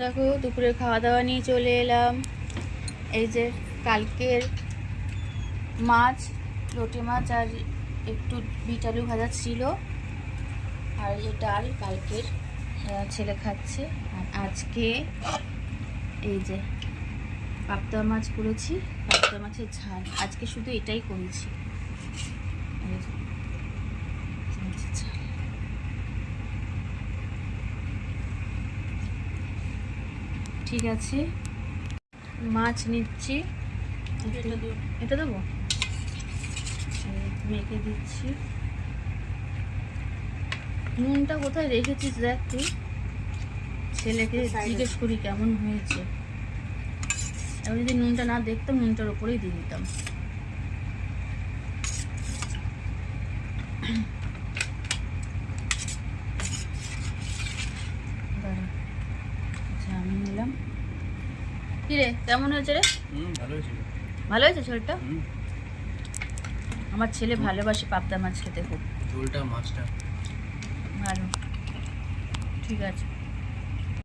দেখো দুপুরে খাওয়া দাওয়া নিয়ে চলে এলাম। এই যে কালকের মাছ, লোটে মাছ আর একটু বিট আলু ভাজা ছিল, আর এই যে ডাল কালকের, ছেলে খাচ্ছে। আর আজকে এই যে পাবদা মাছ করেছি, পাবদা মাছের ঝাল। আজকে শুধু এটাই করেছি। মাছের ঝাল। ঠিক আছে, মাছ নিচ্ছি। এটা দেবো, মেখে দিচ্ছি। নুনটা কোথায় রেখেছিস দেখ তুই, ছেলেকে জিজ্ঞেস করি কেমন হয়েছে। আমি যদি নুনটা না দেখতাম, নুনটার ওপরেই দিয়ে দিতাম। আচ্ছা আমি নিলাম। কিরে কেমন হয়েছে রে? ভালো হয়েছে ঝোলটা। আমার ছেলে ভালোবাসে পাবদা মাছ খেতে খুব। ঝোলটা মাছটা ভালো। ঠিক আছে।